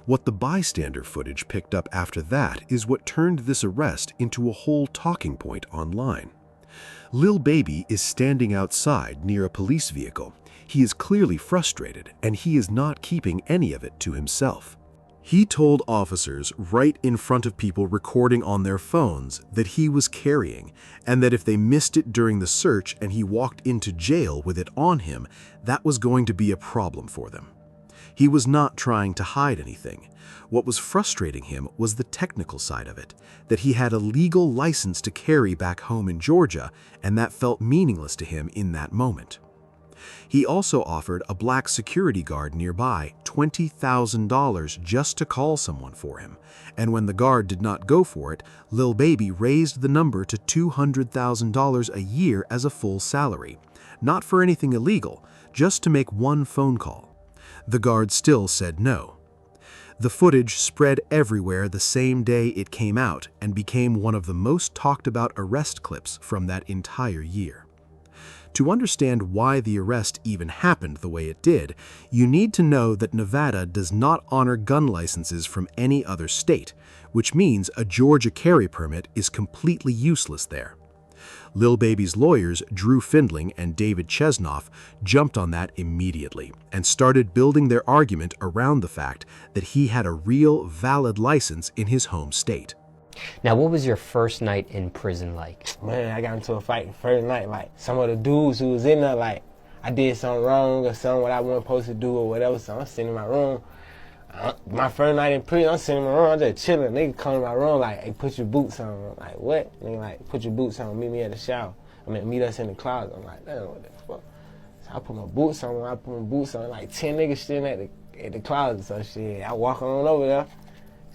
S5: What the bystander footage picked up after that is what turned this arrest into a whole talking point online. Lil Baby is standing outside near a police vehicle. He is clearly frustrated, and he is not keeping any of it to himself. He told officers right in front of people recording on their phones that he was carrying, and that if they missed it during the search and he walked into jail with it on him, that was going to be a problem for them. He was not trying to hide anything. What was frustrating him was the technical side of it, that he had a legal license to carry back home in Georgia, and that felt meaningless to him in that moment. He also offered a black security guard nearby $20,000 just to call someone for him, and when the guard did not go for it, Lil Baby raised the number to $200,000 a year as a full salary, not for anything illegal, just to make one phone call. The guard still said no. The footage spread everywhere the same day it came out and became one of the most talked about arrest clips from that entire year. To understand why the arrest even happened the way it did, you need to know that Nevada does not honor gun licenses from any other state, which means a Georgia carry permit is completely useless there. Lil Baby's lawyers, Drew Findling and David Chesnoff, jumped on that immediately and started building their argument around the fact that he had a real, valid license in his home state.
S4: Now, what was your first night in prison like?
S7: Man, I got into a fight the first night. Like, some of the dudes who was in there, like, I did something wrong or something what I wasn't supposed to do or whatever, so I'm sitting in my room. My first night in prison, I'm sitting in my room, I'm just chilling. Nigga come in my room like, hey, put your boots on. I'm like, what? Nigga like, put your boots on, meet me at the shower. Meet us in the closet. I'm like, damn, what the fuck? So I put my boots on, like 10 niggas sitting at the closet, so shit, I walk on over there.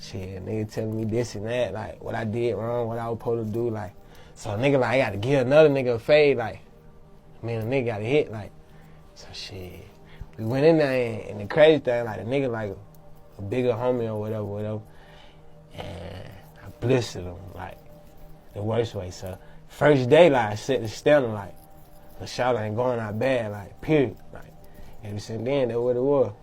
S7: Shit, nigga telling me this and that, like what I did wrong, what I was supposed to do, like. So nigga like, I gotta give another nigga a fade, like, man, a nigga got a hit, like. So shit, we went in there and the crazy thing, like the nigga like a bigger homie or whatever, and I blistered him, like, the worst way. So first day, like, I set the standard, like, the shot ain't going out bad, like, period, like, ever since then, that's what it was.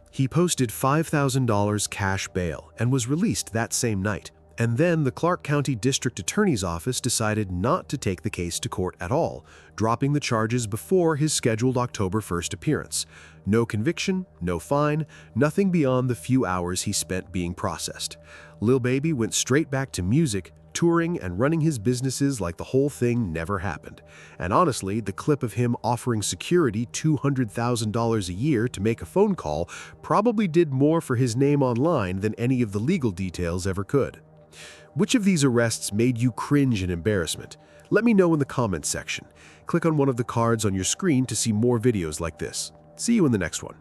S5: He posted $5,000 cash bail and was released that same night. And then the Clark County District Attorney's Office decided not to take the case to court at all, dropping the charges before his scheduled October 1st appearance. No conviction, no fine, nothing beyond the few hours he spent being processed. Lil Baby went straight back to music, touring and running his businesses like the whole thing never happened. And honestly, the clip of him offering security $200,000 a year to make a phone call probably did more for his name online than any of the legal details ever could. Which of these arrests made you cringe in embarrassment? Let me know in the comments section. Click on one of the cards on your screen to see more videos like this. See you in the next one.